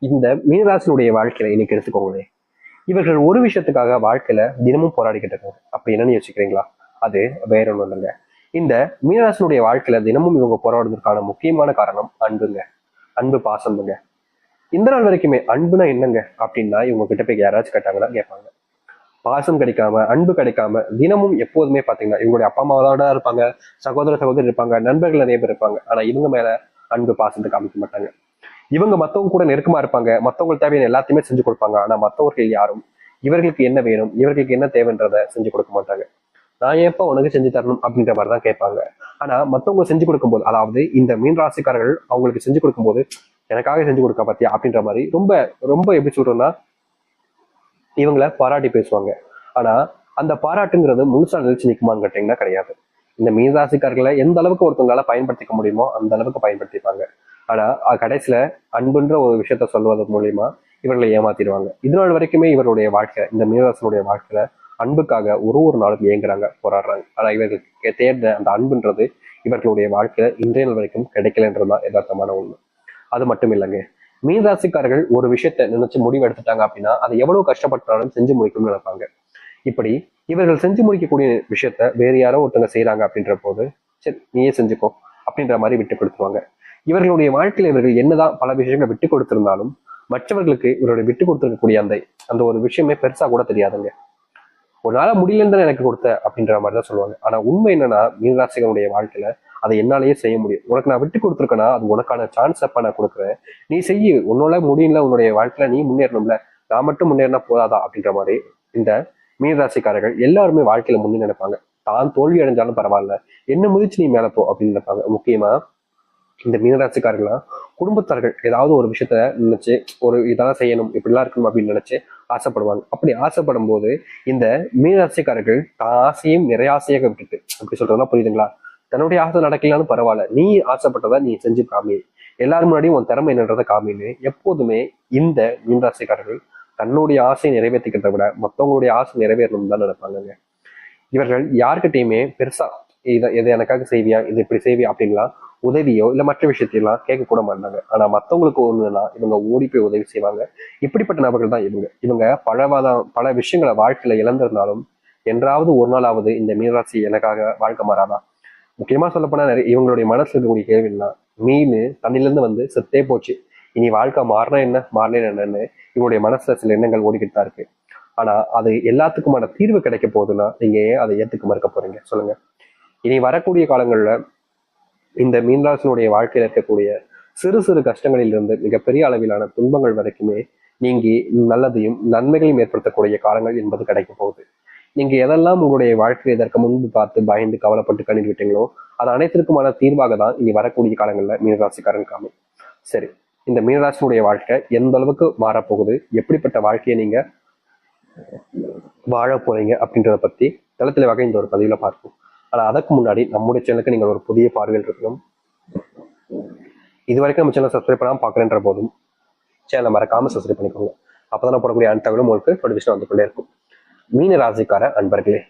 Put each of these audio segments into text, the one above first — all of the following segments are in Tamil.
இந்த மீனராசினுடைய வாழ்க்கையில இன்னைக்கு எடுத்துக்கோங்களேன். இவர்கள் ஒரு விஷயத்துக்காக வாழ்க்கையில தினமும் போராடிக்கிட்டு இருக்காங்க. அப்படி என்னன்னு யோசிக்கிறீங்களா? அது வேற ஒண்ணும் இல்லைங்க. இந்த மீனராசினுடைய வாழ்க்கையில தினமும் இவங்க போராடுறதுக்கான முக்கியமான காரணம் அன்புங்க. அன்பு பாசம்ங்க. இந்த நாள் வரைக்குமே அன்புனா என்னங்க அப்படின்னா இவங்க கிட்ட போய் யாராச்சும் கேட்டாங்கன்னா கேட்பாங்க. பாசம் கிடைக்காம, அன்பு கிடைக்காம தினமும் எப்போதுமே பாத்தீங்கன்னா இவங்களுடைய அப்பா அம்மாவோட இருப்பாங்க, சகோதர சகோதரி இருப்பாங்க, நண்பர்கள் நிறைய பேர் இருப்பாங்க. ஆனா இவங்க மேல அன்பு பாசத்தை காமிக்க மாட்டாங்க. இவங்க மத்தவங்க கூட நெருக்கமா இருப்பாங்க, மத்தவங்களுக்கு தேவையான எல்லாத்தையுமே செஞ்சு கொடுப்பாங்க. ஆனா மத்தவர்கள் யாரும் இவர்களுக்கு என்ன வேணும், இவர்களுக்கு என்ன தேவைன்றத செஞ்சு கொடுக்க மாட்டாங்க. நான் ஏப்ப உனக்கு செஞ்சு தரணும் அப்படின்ற மாதிரிதான் கேட்பாங்க. ஆனா மத்தவங்க செஞ்சு கொடுக்கும்போது, அதாவது இந்த மீன் ராசிக்காரர்கள் அவங்களுக்கு செஞ்சு கொடுக்கும்போது எனக்காக செஞ்சு கொடுக்க பாத்தியா அப்படின்ற மாதிரி ரொம்ப ரொம்ப எப்படி சொல்றோம்னா இவங்களை பாராட்டி பேசுவாங்க. ஆனா அந்த பாராட்டுங்கிறது முழுசா நிலைச்சு நிற்குமான்னு கேட்டீங்கன்னா கிடையாது. இந்த மீனராசிக்காரர்களை எந்த அளவுக்கு ஒருத்தவங்களால பயன்படுத்திக்க முடியுமோ அந்த அளவுக்கு பயன்படுத்திப்பாங்க. ஆனா கடைசியில அன்புன்ற ஒரு விஷயத்த சொல்வது மூலியமா இவர்களை ஏமாத்திடுவாங்க. இது நாள் வரைக்குமே இவருடைய வாழ்க்கை, இந்த மீனராசினுடைய வாழ்க்கையில அன்புக்காக ஒரு ஒரு நாளும் ஏங்குறாங்க, போராடுறாங்க. ஆனா இவர்களுக்கு தேர்ந்த அந்த அன்புன்றது இவர்களுடைய வாழ்க்கையில இன்றைய நாள் வரைக்கும் கிடைக்கலன்றதுதான் யதார்த்தமான உண்மை. அது மட்டும் இல்லைங்க. மீனராசிக்காரர்கள் ஒரு விஷயத்த நினைச்சு முடிவு எடுத்துட்டாங்க அப்படின்னா அதை எவ்வளவு கஷ்டப்பட்டாலும் செஞ்சு முடிக்கணும்னு நினைப்பாங்க. இப்படி இவர்கள் செஞ்சு முடிக்கக்கூடிய விஷயத்த வேறு யாரோ ஒருத்தவங்க செய்யறாங்க அப்படின்ற போது சரி நீயே செஞ்சுக்கோ அப்படின்ற மாதிரி விட்டு கொடுத்துருவாங்க. இவர்களுடைய வாழ்க்கையில இவர்கள் என்னதான் பல விஷயங்களை விட்டு கொடுத்திருந்தாலும் மற்றவர்களுக்கு இவருடைய விட்டு கொடுத்திருக்கக்கூடிய அந்த அந்த ஒரு விஷயமே பெருசா கூட தெரியாதுங்க. ஒரு நாள முடியலன்னு எனக்கு கொடுத்த அப்படின்ற மாதிரி தான் சொல்லுவாங்க. ஆனா உண்மை என்னன்னா மீனராசிகளுடைய வாழ்க்கையில அதை என்னாலேயே செய்ய முடியும். உனக்கு நான் விட்டு கொடுத்துருக்கேன்னா அது உனக்கான சான்ஸ் அப்ப நான் கொடுக்குறேன். நீ செய்ய உன்னால முடியல, உன்னுடைய வாழ்க்கையில நீ முன்னேறணும்ல, நான் மட்டும் முன்னேறினா போதாதா அப்படின்ற மாதிரி இந்த மீனராசிக்காரர்கள் எல்லாருமே வாழ்க்கையில முன்னே நினைப்பாங்க. தான் தோல்வி அடைஞ்சாலும் பரவாயில்ல, என்ன முதிச்சு நீ மேல போ அப்படின்னு நினைப்பாங்க. முக்கியமா இந்த மீனராசிக்காரர்களா குடும்பத்தார்கள் ஏதாவது ஒரு விஷயத்த நினைச்சு ஒரு இதெல்லாம் செய்யணும், இப்படிலாம் இருக்கணும் அப்படின்னு நினைச்சு ஆசைப்படுவாங்க. அப்படி ஆசைப்படும் போது இந்த மீனராசிக்காரர்கள் தான் ஆசையும் நிறைய ஆசையாக விட்டுட்டு, அப்படி சொல்றதுலாம் புரியுதுங்களா? தன்னுடைய ஆசை நடக்கலான்னு பரவாயில்ல, நீ ஆசைப்பட்டதை நீ செஞ்சு காமி, எல்லாரும் முன்னாடியும் உன் திறமை என்னன்றதை காமின்னு எப்போதுமே இந்த மீனராசிக்காரர்கள் தன்னுடைய ஆசையை நிறைவேற்றிக்கிறத விட மற்றவங்களுடைய ஆசை நிறைவேறணும் தான் நினைப்பாங்க. இவர்கள் யாருக்கிட்டையுமே பெருசா இதை எனக்காக செய்வியா, இது இப்படி செய்வியா அப்படின்லாம் உதவியோ இல்ல மற்ற விஷயத்தையெல்லாம் கேட்க கூட மாட்டாங்க. ஆனா மத்தவங்களுக்கு ஒண்ணுன்னா இவங்க ஓடி போய் உதவி செய்வாங்க. இப்படிப்பட்ட நபர்கள் தான் இவங்க. இவங்க பல விஷயங்களை வாழ்க்கையில இழந்திருந்தாலும் என்றாவது ஒரு நாளாவது இந்த மீனராசி எனக்காக வாழ்க்கை மாறாதா. முக்கியமா சொல்ல போனா நிறைய இவங்களுடைய மனசுல இருக்கக்கூடிய கேள்வின்னா மீன் தண்ணில இருந்து வந்து செத்தே போச்சு, இனி வாழ்க்கை மாறினா என்ன மாறினா என்னன்னு இவங்களுடைய மனசுல சில எண்ணங்கள் ஓடிக்கிட்டு தான் இருக்கு. ஆனா அது எல்லாத்துக்குமான தீர்வு கிடைக்க போகுதுன்னா நீங்க ஏன் அதை ஏத்துக்க மறுக்க போறீங்க சொல்லுங்க? இனி வரக்கூடிய காலங்கள்ல இந்த மீனராசினுடைய வாழ்க்கையில இருக்கக்கூடிய சிறு சிறு கஷ்டங்களில் இருந்து மிகப்பெரிய அளவிலான துன்பங்கள் வரைக்குமே நீங்கி நல்லதையும் நன்மைகளையும் ஏற்படுத்தக்கூடிய காலங்கள் என்பது கிடைக்க போகுது. நீங்க எதெல்லாம் உங்களுடைய வாழ்க்கையை இதற்கு முன்பு பார்த்து பயந்து கவலைப்பட்டு கண்ணீர் விட்டீங்களோ அது அனைத்திற்குமான தீர்வாக தான் இனி வரக்கூடிய காலங்கள்ல மீனராசிக்காரன் காமி. சரி, இந்த மீனராசினுடைய வாழ்க்கை எந்த அளவுக்கு மாறப்போகுது, எப்படிப்பட்ட வாழ்க்கையை நீங்க வாழ போறீங்க அப்படின்றத பத்தி தளத்துல வகை இந்த ஒரு பதிவுல பார்ப்போம். ஆனா அதற்கு முன்னாடி நம்முடைய சேனலுக்கு நீங்கள் ஒரு புதிய பார்வையில் இருக்கணும். இது வரைக்கும் நம்ம சேனல் சப்ஸ்கிரைப் பண்ணாம பாக்குறேன்ற போதும் சேனலை மறக்காம சப்ஸ்கிரைப் பண்ணிக்கோங்க. அப்பதான் போடக்கூடிய அனைத்து தகவலும் உங்களுக்கு நோட்டிபிகேஷன் வந்து கொண்டே இருக்கும். மீன ராசிக்கார அன்பர்களே,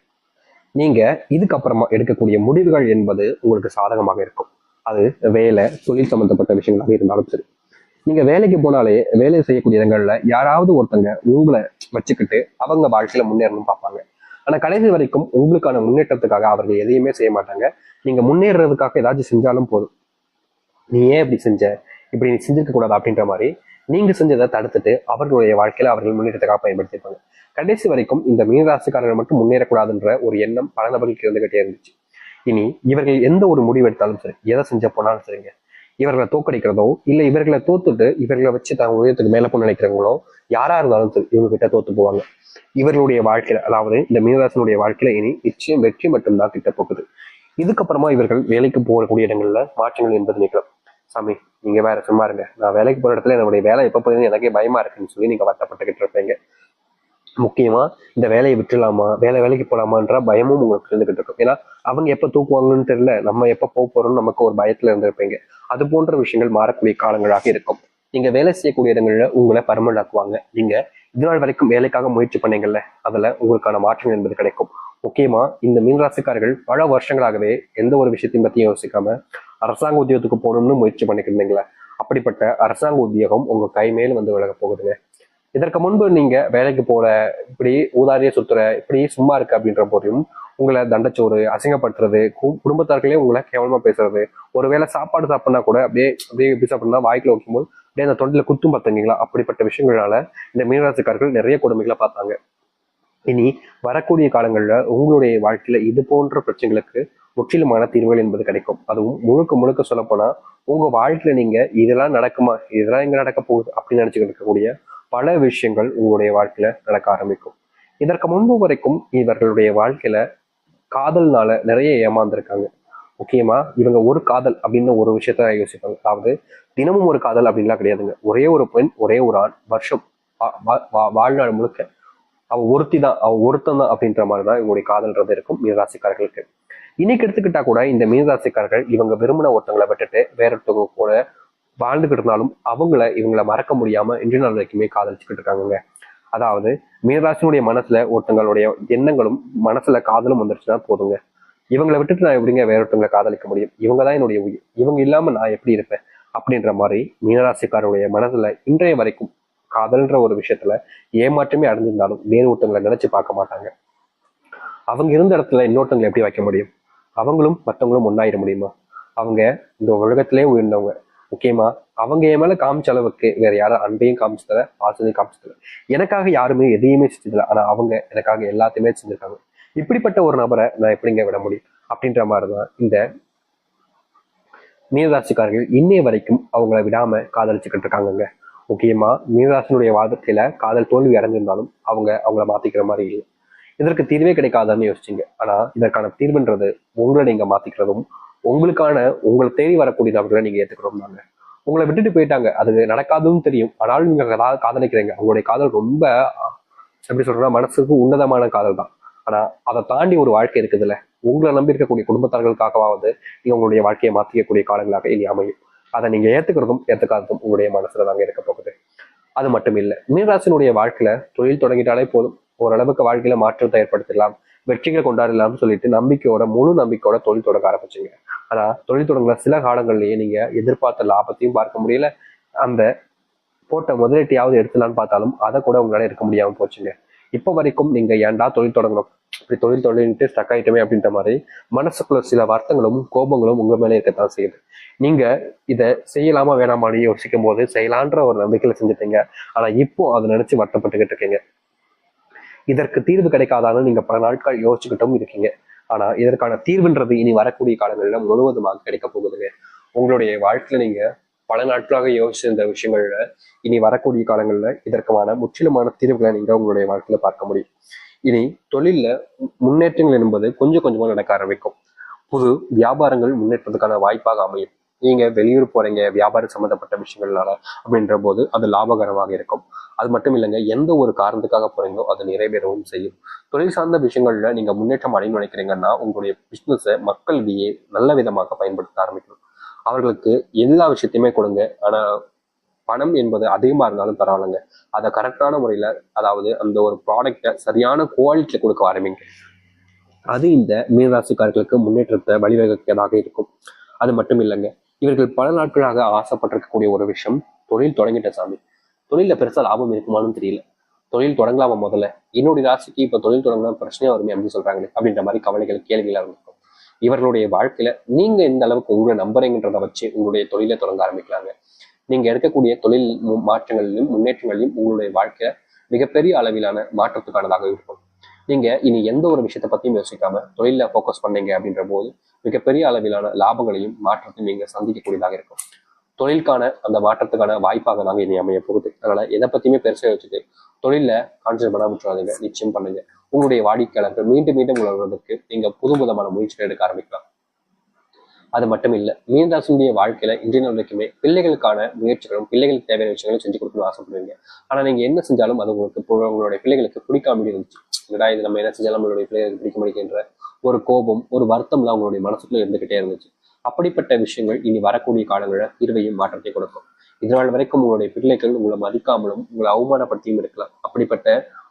நீங்க இதுக்கப்புறமா எடுக்கக்கூடிய முடிவுகள் என்பது உங்களுக்கு சாதகமாக இருக்கும். அது வேலை தொழில் சம்பந்தப்பட்ட விஷயங்களாக இருந்தாலும் சரி. நீங்க வேலைக்கு போனாலே வேலை செய்யக்கூடிய இடங்கள்ல யாராவது ஒருத்தங்க உங்களை வச்சுக்கிட்டு அவங்க வாழ்க்கையில முன்னேறணும்னு பார்ப்பாங்க. ஆனா கடைசி வரைக்கும் உங்களுக்கான முன்னேற்றத்துக்காக அவர்கள் எதையுமே செய்ய மாட்டாங்க. நீங்க முன்னேறதுக்காக ஏதாச்சும் செஞ்சாலும் போதும், நீ ஏன் இப்படி செஞ்ச, இப்படி நீ செஞ்சிருக்க கூடாது அப்படின்ற மாதிரி நீங்க செஞ்சதை தடுத்துட்டு அவர்களுடைய வாழ்க்கையில அவர்கள் முன்னேற்றத்துக்காக பயன்படுத்திருப்பாங்க. கடைசி வரைக்கும் இந்த மீனராசிக்காரர்கள் மட்டும் முன்னேறக்கூடாதுன்ற ஒரு எண்ணம் பல நபர்களுக்கு இருந்துகிட்டே இருந்துச்சு. இனி இவர்கள் எந்த ஒரு முடிவு எடுத்தாலும் சரி, எதை செஞ்ச போனாலும் சரிங்க, இவர்களை தோக்கடிக்கிறதோ இல்ல இவர்களை தோத்துட்டு இவர்களை வச்சு தங்க உயரத்துக்கு மேல போய் நினைக்கிறவங்களோ யாரா இருந்தாலும் சரி இவங்க கிட்ட தோத்து போவாங்க. இவர்களுடைய வாழ்க்கையில, அதாவது இந்த மீனராசினுடைய வாழ்க்கையில இனி நிச்சயம் வெற்றி மட்டும்தான் கிட்ட போகுது. இதுக்கப்புறமா இவர்கள் வேலைக்கு போகக்கூடிய இடங்கள்ல மாற்றங்கள் என்பது நிகழும். சாமி நீங்க வேற சும்மா இருங்க, நான் வேலைக்கு போற இடத்துல என்னுடைய வேலை எப்ப போகுதுன்னு எனக்கே பயமா இருக்குன்னு சொல்லி நீங்க வருத்தப்பட்டுக்கிட்டு இருப்பீங்க. முக்கியமா இந்த வேலையை விட்டுலாமா, வேலைக்கு போலாமான்ற பயமும் உங்களுக்கு இருந்துகிட்டு இருக்கும். ஏன்னா அவங்க எப்ப தூக்குவாங்கன்னு தெரியல, நம்ம எப்ப போக போறோம்னு நமக்கு ஒரு பயத்துல இருந்திருப்பீங்க. அது போன்ற விஷயங்கள் மாறக்கூடிய காலங்களாக இருக்கும். நீங்க வேலை செய்யக்கூடிய இடங்கள்ல உங்களை பர்மனன்ட் ஆக்குவாங்க. நீங்க இது நாள் வரைக்கும் வேலைக்காக முயற்சி பண்ணீங்கல்ல, அதுல உங்களுக்கான மாற்றங்கள் என்பது கிடைக்கும். முக்கியமா இந்த மீனராசிக்காரர்கள் பல வருஷங்களாகவே எந்த ஒரு விஷயத்தையும் பத்தியும் யோசிக்காம அரசாங்க உத்தியோகத்துக்கு போகணும்னு முயற்சி பண்ணிட்டு இருந்தீங்களே, அப்படிப்பட்ட அரசாங்க உத்தியோகம் உங்க கை மேல் வந்து விலக போகுதுங்க. இதற்கு முன்பு நீங்க வேலைக்கு போல, இப்படி ஊதாரியா சுத்துற, இப்படி சும்மா இருக்கு அப்படின்ற போதையும் உங்களை தண்டச்சோறு, அசிங்கப்படுத்துறது, குடும்பத்தார்களே உங்களை கேவலமா பேசுறது, ஒருவேளை சாப்பாடு சாப்பிட்னா கூட அப்படியே அப்படியே எப்படி சாப்பிடணும்னா வாய்க்குள்ள வைக்கும்போது அப்படியே அந்த தொண்டில குத்தும் பார்த்தீங்களா, அப்படிப்பட்ட விஷயங்களால இந்த மீனராசிக்காரர்கள் நிறைய கொடுமைகளை பார்த்தாங்க. இனி வரக்கூடிய காலங்கள்ல உங்களுடைய வாழ்க்கையில இது போன்ற பிரச்சனைகளுக்கு முற்றிலுமான தீர்வுகள் என்பது கிடைக்கும். அதுவும் முழுக்க முழுக்க சொல்லப்போனா உங்க வாழ்க்கையில நீங்க இதெல்லாம் நடக்குமா, இதெல்லாம் எங்க நடக்க போகுது அப்படின்னு நினைச்சுக்கிட்டு இருக்கக்கூடிய பல விஷயங்கள் உங்களுடைய வாழ்க்கையில நடக்க ஆரம்பிக்கும். இதற்கு முன்பு வரைக்கும் இவர்களுடைய வாழ்க்கையில காதல்னால நிறைய ஏமாந்துருக்காங்க. முக்கியமா இவங்க ஒரு காதல் அப்படின்னு ஒரு விஷயத்த யோசிப்பாங்க. அதாவது தினமும் ஒரு காதல் அப்படின்லாம் கிடையாதுங்க. ஒரே ஒரு பெண், ஒரே ஒரு ஆண், வருஷம் வாழ்நாள் முழுக்க அவ ஒருத்தி தான், அவ ஒருத்தன் தான் அப்படின்ற மாதிரிதான் இவங்களுடைய காதல்ன்றது இருக்கும் மீனராசிக்காரர்களுக்கு. இன்னைக்கு எடுத்துக்கிட்டா கூட இந்த மீனராசிக்காரர்கள் இவங்க விரும்பின ஒருத்தங்களை விட்டுட்டு வேற ஒருத்தவங்க கூட வாழ்ந்துகிட்டு இருந்தாலும் இவங்களை மறக்க முடியாம இன்றைய நாள் வரைக்குமே காதலிச்சுக்கிட்டு இருக்காங்க. அதாவது மீனராசினுடைய மனசுல ஒருத்தங்களுடைய எண்ணங்களும் மனசுல காதலும் வந்துருச்சுன்னா போதுங்க, இவங்களை விட்டுட்டு நான் எப்படிங்க வேற ஒருத்தவங்களை காதலிக்க முடியும், இவங்க தான் என்னுடைய உயிர், இவங்க இல்லாம நான் எப்படி இருப்பேன் அப்படின்ற மாதிரி மீனராசிக்காரருடைய மனசுல இன்றைய வரைக்கும் காதல்ன்ற ஒரு விஷயத்துல ஏமாற்றமே அடைஞ்சிருந்தாலும் வேறு ஒருத்தவங்களை நினைச்சு பார்க்க மாட்டாங்க. அவங்க இருந்த இடத்துல இன்னொருத்தவங்களை எப்படி வைக்க முடியும்? அவங்களும் மற்றவங்களும் ஒன்னாயிர முடியுமா? அவங்க இந்த உலகத்திலே உயர்ந்தவங்க. முக்கியமா அவங்க என் மேல காமிச்ச அளவுக்கு வேற யாரும் அன்பையும் காமிச்சதில்ல, பாசத்தையும் காமிச்சதில்ல. எனக்காக யாருமே எதையுமே செஞ்சதில்லை, ஆனா அவங்க எனக்காக எல்லாத்தையுமே செஞ்சிருக்காங்க. இப்படிப்பட்ட ஒரு நபரை நான் எப்படிங்க விட முடியும் அப்படின்ற மாதிரிதான் இந்த மீனராசிக்காரர்கள் இன்னைய வரைக்கும் அவங்கள விடாம காதலிச்சுக்கிட்டு இருக்காங்க. முக்கியமா மீனராசினுடைய வாழ்க்கையில காதல் தோல்வி அடைஞ்சிருந்தாலும் அவங்கள மாத்திக்கிற மாதிரி இல்லை. இதற்கு தீர்வே கிடைக்காதான்னு யோசிச்சிங்க. ஆனா இதற்கான தீர்வுன்றது உங்களை நீங்க மாத்திக்கிறதும், உங்களை தேடி வரக்கூடிய நபர்களை நீங்க ஏத்துக்கிறோம் தாங்க. உங்களை விட்டுட்டு போயிட்டாங்க, அது நடக்காதுன்னு தெரியும், ஆனாலும் நீங்க காதலிக்கிறீங்க. அவங்களுடைய காதல் ரொம்ப எப்படி சொல்றேன்னா மனசுக்கு உன்னதமான காதல் தான். ஆனா அதை தாண்டி ஒரு வாழ்க்கை இருக்குதுல்ல, உங்களை நம்பி இருக்கக்கூடிய குடும்பத்தார்களுக்காகவாவது நீங்க உங்களுடைய வாழ்க்கையை மாத்திக்கக்கூடிய காலங்களாக இனி அமையும். அதை நீங்க ஏத்துக்கிறதும் ஏத்துக்காததும் உங்களுடைய மனசுல தாங்க இருக்க போகுது. அது மட்டும் இல்லை, மீனராசினுடைய வாழ்க்கையில தொழில் தொடங்கிட்டாலே போதும், ஓரளவுக்கு வாழ்க்கையில மாற்றத்தை ஏற்படுத்தலாம், வெற்றிகளை கொண்டாடலாம்னு சொல்லிட்டு முழு நம்பிக்கையோட தொழில் தொடங்க ஆரம்பிச்சுங்க. ஆனா தொழில் தொடங்குற சில காலங்கள்லயே நீங்க எதிர்பார்த்த லாபத்தையும் பார்க்க முடியல, அந்த போட்ட முதலீட்டையாவது எடுத்துலான்னு பார்த்தாலும் அதை கூட உங்களால எடுக்க முடியாம போச்சுங்க. இப்போ வரைக்கும் நீங்க ஏன்டா தொழில் தொடங்கணும், இப்படி தொழில்ட்டு ஸ்டக் ஆயிட்டமே அப்படின்ற மாதிரி மனசுக்குள்ள சில வருத்தங்களும் கோபங்களும் உங்க மேலே இருக்கத்தான் செய்யுது. நீங்க இதை செய்யலாமா வேணாமான்னு யோசிக்கும் போது செய்யலான்ற ஒரு நம்பிக்கையில செஞ்சுட்டீங்க. ஆனா இப்போ அதை நினைச்சு வருத்தப்பட்டுக்கிட்டு இருக்கீங்க. இதற்கு தீர்வு கிடைக்காதான்னு நீங்க பல நாட்கள் யோசிச்சுக்கிட்டும் இருக்கீங்க. ஆனா இதற்கான தீர்வுன்றது இனி வரக்கூடிய காலங்கள்ல முழுவதுமாக கிடைக்க போகுதுங்க. உங்களுடைய வாழ்க்கையில நீங்க பல நாட்களாக யோசிச்சிருந்த விஷயங்கள்ல இனி வரக்கூடிய காலங்கள்ல இதற்கான முற்றிலுமான தீர்வுகளை நீங்க உங்களுடைய வாழ்க்கையில பார்க்க முடியும். இனி தொழில்ல முன்னேற்றங்கள் என்பது கொஞ்சம் கொஞ்சமா நடக்க ஆரம்பிக்கும். புது வியாபாரங்கள் முன்னேற்றத்துக்கான வாய்ப்பாக அமையும். நீங்க வெளியூர் போறீங்க வியாபாரம் சம்மந்தப்பட்ட விஷயங்கள்னால அப்படின்ற போது அது லாபகரமாக இருக்கும். அது மட்டும் இல்லைங்க, எந்த ஒரு காரணத்துக்காக போறீங்களோ அது நிறைவேறவும் செய்யும். தொழில் சார்ந்த விஷயங்கள்ல நீங்க முன்னேற்றம் அடையணும்னு நினைக்கிறீங்கன்னா உங்களுடைய பிசினஸை மக்களிடையே நல்ல விதமாக பயன்படுத்த ஆரம்பிக்கணும். அவர்களுக்கு எல்லா விஷயத்தையுமே கொடுங்க, ஆனா பணம் என்பது அதிகமா இருந்தாலும் பரவாயில்லைங்க, அதை கரெக்டான முறையில, அதாவது அந்த ஒரு ப்ராடக்டை சரியான குவாலிட்டியில கொடுக்க ஆரம்பிங்க. அது இந்த மீனராசிக்காரர்களுக்கு முன்னேற்றத்தை வழிவகுக்கிறதாக இருக்கும். அது மட்டும் இல்லைங்க, இவர்கள் பல நாட்களாக ஆசைப்பட்டிருக்கக்கூடிய ஒரு விஷயம், தொழில் தொடங்கிட்ட சாமி, தொழில பெருசா லாபம் இருக்குமான்னு தெரியல, தொழில் தொடங்கலாமா முதல்ல, என்னுடைய ராசிக்கு இப்ப தொழில் தொடங்கினா பிரச்சனையா வருமே அப்படின்னு சொல்றாங்களே அப்படின்ற மாதிரி கவலைகள் கேள்விகளா இருக்கும். இவர்களுடைய வாழ்க்கையில நீங்க இந்த அளவுக்கு உங்களை நம்புறீங்கன்றதை வச்சு உங்களுடைய தொழிலை தொடங்க ஆரம்பிக்கலாங்க. நீங்க எடுக்கக்கூடிய தொழில் மாற்றங்களிலும் முன்னேற்றங்களிலும் உங்களுடைய வாழ்க்கை மிகப்பெரிய அளவிலான மாற்றத்துக்கானதாக இருக்கும். நீங்க இனி எந்த ஒரு விஷயத்தை பத்தியும் யோசிக்காம தொழில போக்கஸ் பண்ணீங்க அப்படின்ற போது மிகப்பெரிய அளவிலான லாபங்களையும் மாற்றத்தையும் நீங்க சந்திக்கக்கூடியதாக இருக்கும். தொழிலுக்கான அந்த மாற்றத்துக்கான வாய்ப்பாக நாங்க இனி அமைய போகுது. அதனால எதை பத்தியுமே பெருசா வச்சுட்டு தொழில கான்சென்ட்ரேட் பண்ண விட்டுறாதீங்க. நிச்சயம் பண்ணுங்க. உங்களுடைய வாடிக்கையாளர்கள் மீண்டும் மீண்டும் உணர்வதற்கு நீங்க புதுவிதமான முயற்சிகள் எடுக்க ஆரம்பிக்கலாம். அது மட்டும் இல்லை, மீனராசினுடைய வாழ்க்கையில இன்றைய நாள் வரைக்குமே பிள்ளைகளுக்கான முயற்சிகளும் பிள்ளைகளுக்கு தேவையான விஷயங்களும் செஞ்சு கொடுக்கணும்னு ஆசைப்படுவீங்க. ஆனா நீங்க என்ன செஞ்சாலும் அது உங்களுடைய பிள்ளைகளுக்கு பிடிக்காம இருந்துச்சு. இது நம்ம என்ன செஞ்சாலும் நம்மளுடைய பிள்ளைகளுக்கு பிடிக்க முடிக்கின்ற ஒரு கோபம், ஒரு வருத்தம்லாம் உங்களுடைய மனசுக்குள்ள இருந்துகிட்டே இருந்துச்சு. அப்படிப்பட்ட விஷயங்கள் இனி வரக்கூடிய காலங்களில் தீர்வையும் மாற்றத்தை கொடுக்கும். இதனால் வரைக்கும் உங்களுடைய பிள்ளைகள் உங்களை மதிக்காமலும் உங்களை அவமானப்படுத்தியும் இருக்கலாம். அப்படிப்பட்ட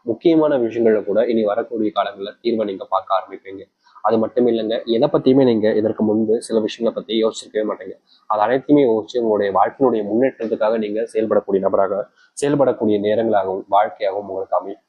முக்கியமான விஷயங்கள்ல கூட இனி வரக்கூடிய காலங்களில் தீர்வை நீங்க பார்க்க ஆரம்பிப்பீங்க. அது மட்டும் இல்லைங்க, எதை பத்தியுமே நீங்க இதற்கு முன்பு சில விஷயங்களை பத்தி யோசிச்சிருக்கவே மாட்டீங்க. அது அனைத்துமே யோசிச்சு உங்களுடைய வாழ்க்கையினுடைய முன்னேற்றத்துக்காக நீங்க செயல்படக்கூடிய நபராக, செயல்படக்கூடிய நேரங்களாகவும் வாழ்க்கையாகவும் உங்களுக்கு அமையும்.